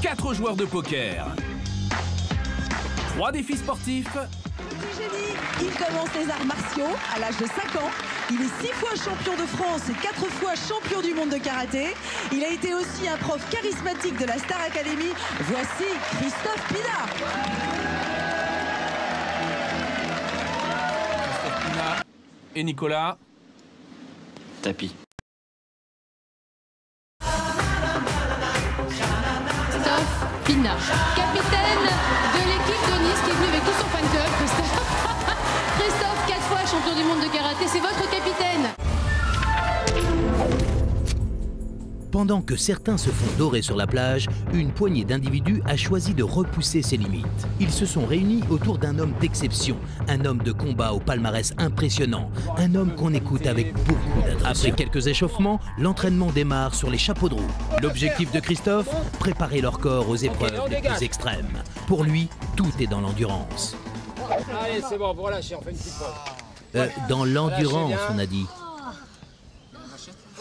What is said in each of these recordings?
4 joueurs de poker. 3 défis sportifs. Petit génie, il commence les arts martiaux à l'âge de 5 ans. Il est 6 fois champion de France et 4 fois champion du monde de karaté. Il a été aussi un prof charismatique de la Star Academy. Voici Christophe Pina. Christophe Pina et Nicolas. Tapis. Christophe Pina, capitaine de l'équipe de Nice qui est venu avec tout son fan club. Christophe, 4 fois champion du monde de karaté, c'est votre capitaine. Pendant que certains se font dorer sur la plage, une poignée d'individus a choisi de repousser ses limites. Ils se sont réunis autour d'un homme d'exception, un homme de combat au palmarès impressionnant, un homme qu'on écoute avec beaucoup d'attention. Après quelques échauffements, l'entraînement démarre sur les chapeaux de roue. L'objectif de Christophe, préparer leur corps aux épreuves les plus extrêmes. Pour lui, tout est dans l'endurance. Allez, c'est bon, vous relâchez, on fait une petite pause. Dans l'endurance, on a dit.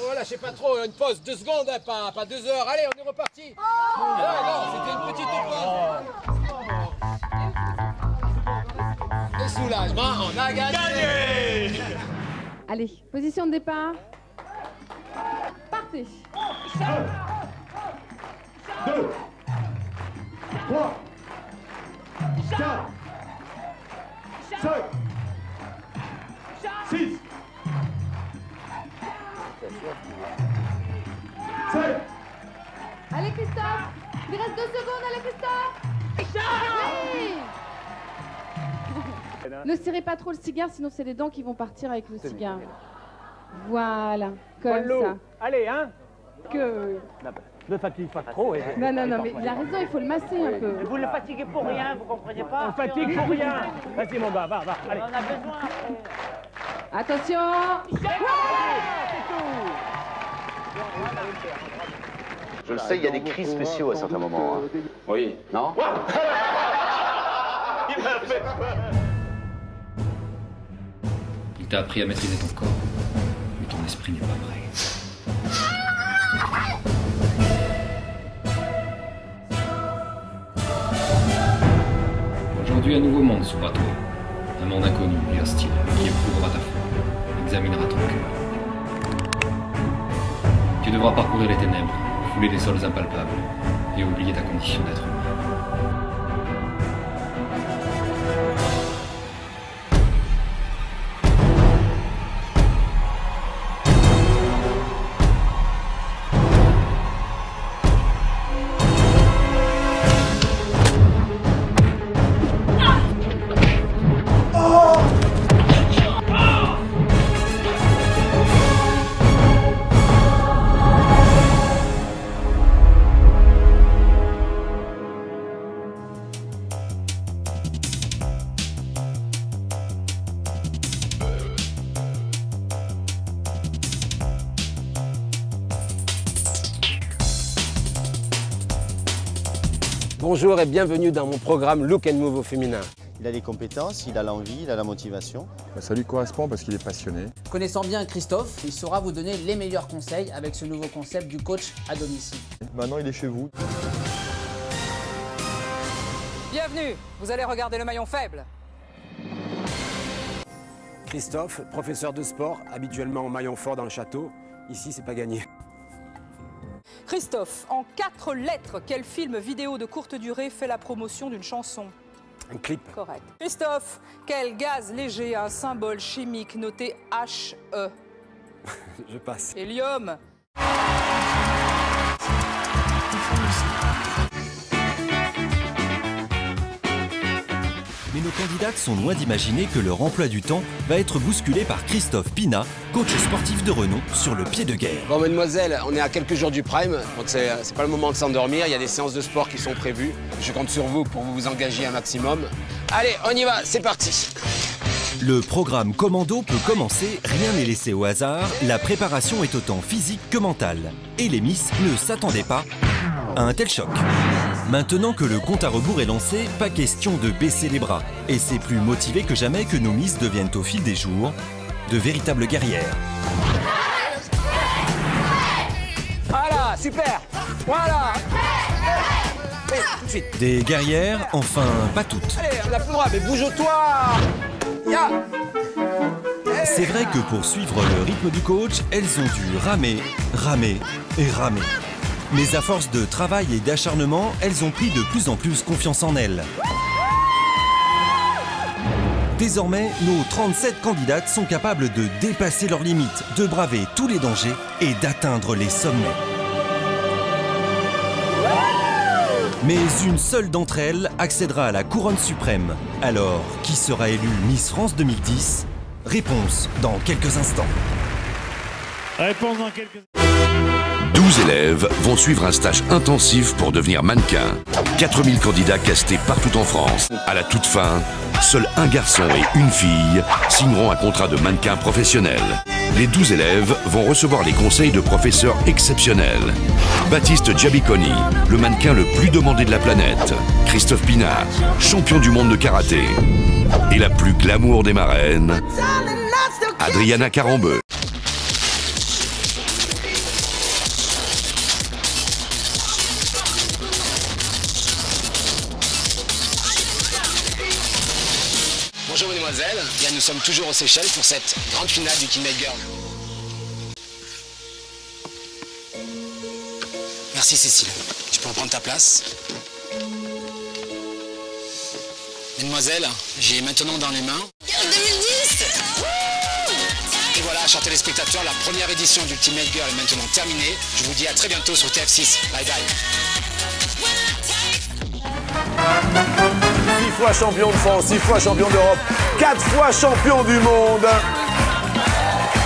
Oh, lâchez pas trop, une pause, 2 secondes, hein, pas 2 heures. Allez, on est reparti. Non, c'était une petite pause. Et soulagement, on a gagné. Allez, position de départ. Partez. 2, 3, 4, 5, 6, 7. Allez Christophe, il reste 2 secondes, allez Christophe. Oui. Ne serrez pas trop le cigare, sinon c'est les dents qui vont partir avec le cigare. Voilà, comme ça. Allez, hein. Que... Ne fatigue pas trop. Non, mais il a raison, il faut le masser un peu. Vous le fatiguez pour rien, vous comprenez pas. On fatigue pour rien. Vas-y mon gars, va, allez. On a besoin après. Attention. Je le sais, il y a des cris spéciaux à certains moments. Hein. Oui. Non? Il m'a fait peur. Il t'a appris à maîtriser ton corps, mais ton esprit n'est pas prêt. Aujourd'hui, un nouveau monde s'ouvre à toi. Un monde inconnu et hostile qui éprouvera ta foi, examinera ton cœur. Tu devras parcourir les ténèbres, fouler les sols impalpables et oublier ta condition d'être humain. Bonjour et bienvenue dans mon programme Look and Move au féminin. Il a les compétences, il a l'envie, il a la motivation. Ça lui correspond parce qu'il est passionné. Connaissant bien Christophe, il saura vous donner les meilleurs conseils avec ce nouveau concept du coach à domicile. Maintenant, il est chez vous. Bienvenue, vous allez regarder le maillon faible. Christophe, professeur de sport, habituellement au maillon fort dans le château. Ici, c'est pas gagné. Christophe, en 4 lettres, quel film vidéo de courte durée fait la promotion d'une chanson? Un clip. Correct. Christophe, quel gaz léger a un symbole chimique noté HE? Je passe. Hélium. Mais nos candidates sont loin d'imaginer que leur emploi du temps va être bousculé par Christophe Pina, coach sportif de renom sur le pied de guerre. Bon, mesdemoiselles, on est à quelques jours du prime, donc c'est pas le moment de s'endormir. Il y a des séances de sport qui sont prévues. Je compte sur vous pour vous engager un maximum. Allez, on y va, c'est parti. Le programme Commando peut commencer, rien n'est laissé au hasard, la préparation est autant physique que mentale. Et les Miss ne s'attendaient pas à un tel choc. Maintenant que le compte à rebours est lancé, pas question de baisser les bras. Et c'est plus motivé que jamais que nos Miss deviennent au fil des jours de véritables guerrières. Voilà, super. Voilà. de suite. Des guerrières, enfin pas toutes. Allez, on a plus le droit, mais bouge-toi. C'est vrai que pour suivre le rythme du coach, elles ont dû ramer, ramer et ramer. Mais à force de travail et d'acharnement, elles ont pris de plus en plus confiance en elles. Désormais, nos 37 candidates sont capables de dépasser leurs limites, de braver tous les dangers et d'atteindre les sommets. Mais une seule d'entre elles accédera à la couronne suprême. Alors, qui sera élue Miss France 2010? Réponse dans quelques instants. Réponse dans quelques... 12 élèves vont suivre un stage intensif pour devenir mannequin. 4000 candidats castés partout en France. À la toute fin, seul un garçon et une fille signeront un contrat de mannequin professionnel. Les 12 élèves vont recevoir les conseils de professeurs exceptionnels. Baptiste Giabiconi, le mannequin le plus demandé de la planète. Christophe Pinat, champion du monde de karaté. Et la plus glamour des marraines, Adriana Carambeu. Bonjour mesdemoiselles, bien, nous sommes toujours aux Seychelles pour cette grande finale du Ultimate Girl. Merci Cécile, tu peux reprendre ta place. Mesdemoiselles, j'ai maintenant dans les mains 2010. Et voilà, chers téléspectateurs, la première édition du Ultimate Girl est maintenant terminée. Je vous dis à très bientôt sur TF6. Bye bye. 6 fois champion de France, 6 fois champion d'Europe, 4 fois champion du monde,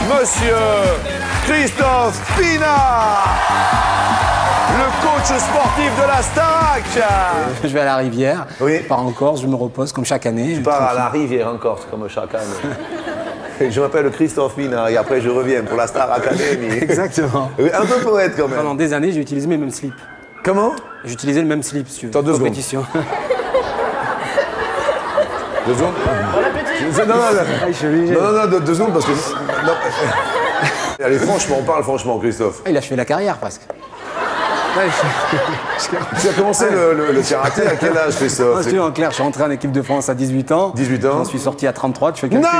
Monsieur Christophe Pinat, le coach sportif de la Starac. Je vais à la rivière, oui. Je pars en Corse, je me repose comme chaque année. Tu pars à la rivière en Corse comme chaque année. Je m'appelle Christophe Pinat et après je reviens pour la Star Academy. Exactement. Oui, un peu poète quand même. Pendant des années, j'ai utilisé mes mêmes slips. Comment? J'utilisais le même slip, si tu veux. Attends, 2 compétition. secondes. 2 secondes. Non, 2 secondes parce que... Non. Allez, franchement, on parle franchement, Christophe. Il a fait la carrière, presque. Tu as commencé le karaté à quel âge, Christophe? En clair, je suis rentré en équipe de France à 18 ans. 18 ans. J'en suis sorti à 33, tu fais calcul. Non.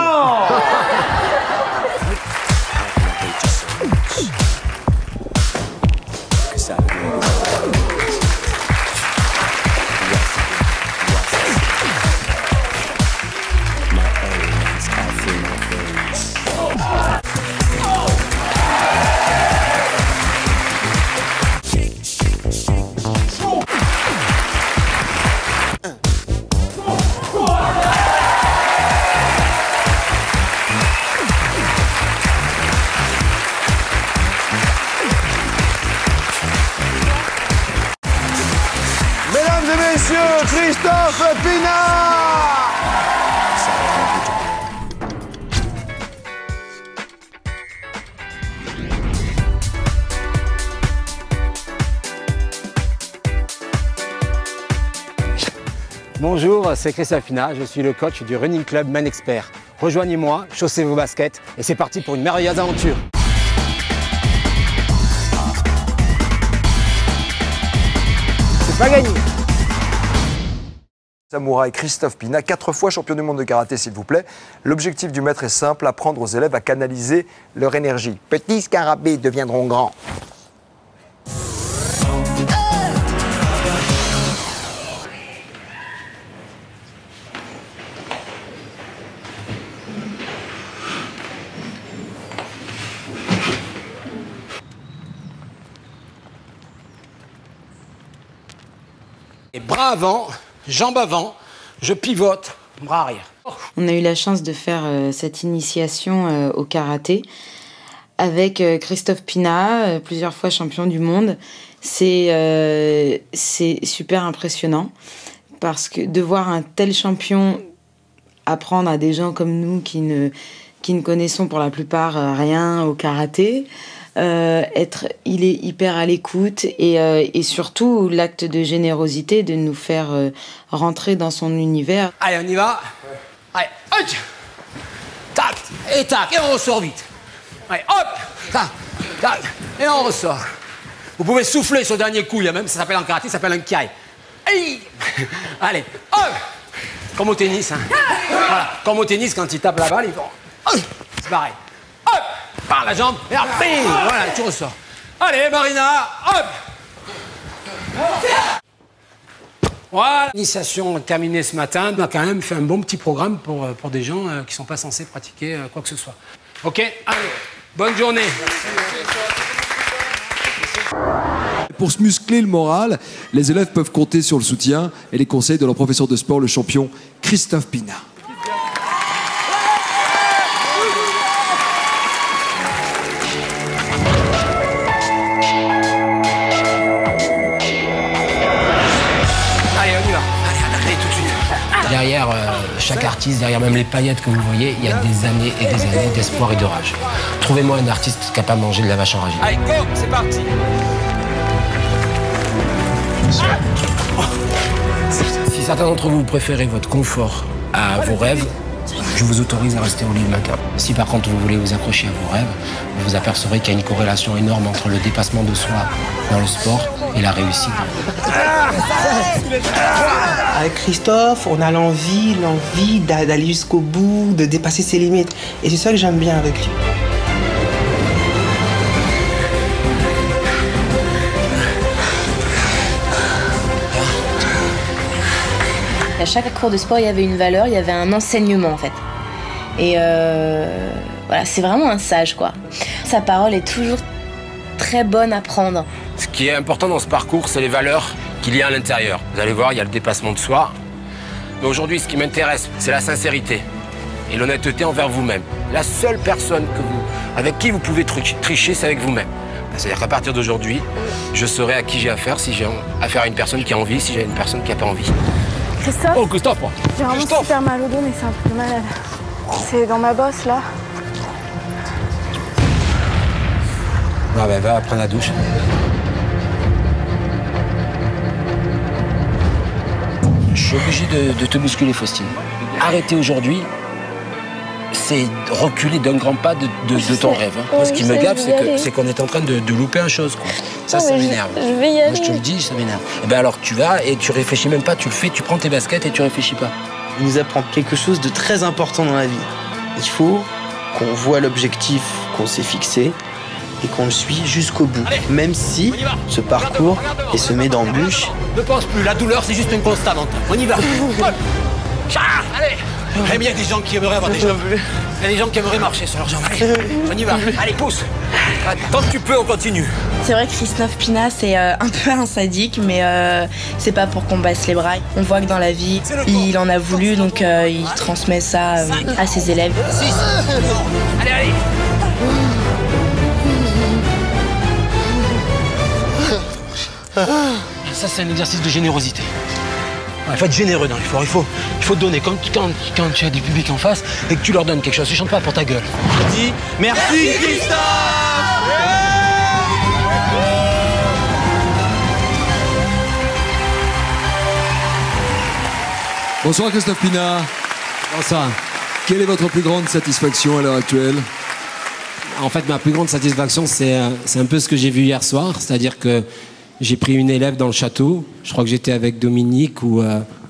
Christophe Pinat. Bonjour, c'est Christophe Pinat, je suis le coach du Running Club Man Expert. Rejoignez-moi, chaussez vos baskets et c'est parti pour une merveilleuse aventure. C'est pas gagné. Samouraï Christophe Pinat, 4 fois champion du monde de karaté, s'il vous plaît. L'objectif du maître est simple, apprendre aux élèves à canaliser leur énergie. Petits scarabées deviendront grands. Et bras avant, jambes avant, je pivote, bras arrière. On a eu la chance de faire cette initiation au karaté avec Christophe Pinat, plusieurs fois champion du monde. C'est super impressionnant parce que de voir un tel champion apprendre à des gens comme nous qui ne connaissons pour la plupart rien au karaté, il est hyper à l'écoute et surtout l'acte de générosité de nous faire rentrer dans son univers. Allez, on y va. Allez, hop, tac, et on ressort vite. Allez, hop, tac, tac, et on ressort. Vous pouvez souffler sur le dernier coup, ça s'appelle en karaté, ça s'appelle un kiai. Hey. Allez, hop. Comme au tennis. Hein. Voilà, comme au tennis, quand il tape la balle, il fait... C'est pareil. Hop. Par la jambe, et après, voilà, tu ressors. Allez, Marina, hop. Voilà. L'initiation terminée ce matin, on a quand même fait un bon petit programme pour des gens qui ne sont pas censés pratiquer quoi que ce soit. Ok, allez, bonne journée. Pour se muscler le moral, les élèves peuvent compter sur le soutien et les conseils de leur professeur de sport, le champion Christophe Pina. Derrière chaque artiste, derrière même les paillettes que vous voyez, il y a des années et des années d'espoir et de rage. Trouvez-moi un artiste capable de manger de la vache enragée. Allez, go, c'est parti. Si certains d'entre vous préférez votre confort à vos rêves, je vous autorise à rester au lit le matin. Si par contre vous voulez vous accrocher à vos rêves, vous vous apercevrez qu'il y a une corrélation énorme entre le dépassement de soi dans le sport et la réussite. Avec Christophe, on a l'envie d'aller jusqu'au bout, de dépasser ses limites. Et c'est ça que j'aime bien avec lui. À chaque cours de sport, il y avait une valeur, il y avait un enseignement en fait. Et voilà, c'est vraiment un sage quoi. Sa parole est toujours très bonne à prendre. Ce qui est important dans ce parcours, c'est les valeurs qu'il y a à l'intérieur. Vous allez voir, il y a le dépassement de soi. Mais aujourd'hui, ce qui m'intéresse, c'est la sincérité et l'honnêteté envers vous-même. La seule personne avec qui vous pouvez tricher, c'est avec vous-même. C'est-à-dire qu'à partir d'aujourd'hui, je saurai à qui j'ai affaire, si j'ai affaire à une personne qui a envie, si j'ai une personne qui n'a pas envie. Christophe. Oh, Christophe. J'ai vraiment super mal au dos, mais c'est un peu malade. C'est dans ma bosse, là. Ah ben, va prendre la douche. Je suis obligé de te bousculer, Faustine. Arrêter aujourd'hui, c'est reculer d'un grand pas de ton rêve. Hein. Moi, ce qui me gaffe, c'est qu'on est en train de louper une chose. Quoi. Ça m'énerve. Je vais y aller. Moi, je te le dis, ça m'énerve. Et ben alors, tu vas et tu réfléchis même pas, tu le fais, tu prends tes baskets et tu réfléchis pas. Il nous apprend quelque chose de très important dans la vie. Il faut qu'on voit l'objectif qu'on s'est fixé et qu'on le suit jusqu'au bout. Allez, même si ce parcours est semé d'embûches. Ne pense plus, la douleur, c'est juste un constat mental. On y va. Allez. Il y a des gens qui aimeraient avoir des jambes. Il y a des gens qui aimeraient marcher sur leurs jambes. Allez, on y va. Allez, pousse. Tant que tu peux, on continue. C'est vrai que Christophe Pina, c'est un peu un sadique, mais c'est pas pour qu'on baisse les bras. On voit que dans la vie, il en a voulu, donc il transmet ça à ses élèves. 6. Allez, allez. Ça, c'est un exercice de générosité. Il faut être généreux dans l'effort, il faut donner. Quand tu as des publics en face et que tu leur donnes quelque chose, tu chantes pas pour ta gueule. Je dis merci Christophe. Bonsoir Christophe Pina. Bonsoir. Quelle est votre plus grande satisfaction à l'heure actuelle? En fait, ma plus grande satisfaction, c'est un peu ce que j'ai vu hier soir, c'est-à-dire que j'ai pris une élève dans le château, je crois que j'étais avec Dominique ou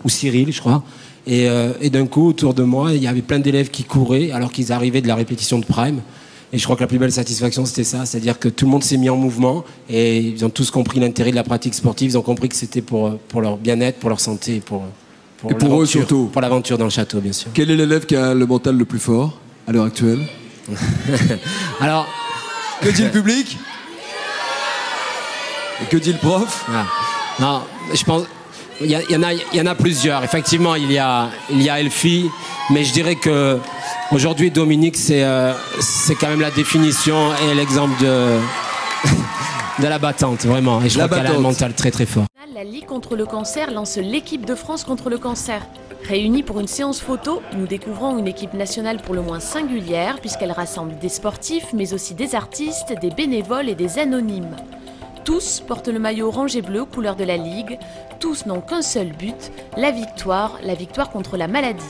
Cyril, je crois, et d'un coup, autour de moi, il y avait plein d'élèves qui couraient alors qu'ils arrivaient de la répétition de Prime. Et je crois que la plus belle satisfaction, c'était ça, c'est-à-dire que tout le monde s'est mis en mouvement et ils ont tous compris l'intérêt de la pratique sportive, ils ont compris que c'était pour leur bien-être, pour leur santé, et pour eux surtout. Pour l'aventure dans le château, bien sûr. Quel est l'élève qui a le mental le plus fort à l'heure actuelle? Alors, que dit le public? Et que dit le prof? Non, je pense... Il y en a plusieurs. Effectivement, il y a Elfie, mais je dirais que aujourd'hui, Dominique, c'est quand même la définition et l'exemple de la battante, vraiment. Et je crois qu'elle a un mental très très fort. La Ligue contre le cancer lance l'équipe de France contre le cancer. Réunis pour une séance photo, nous découvrons une équipe nationale pour le moins singulière, puisqu'elle rassemble des sportifs, mais aussi des artistes, des bénévoles et des anonymes. Tous portent le maillot orange et bleu, couleur de la Ligue. Tous n'ont qu'un seul but, la victoire contre la maladie.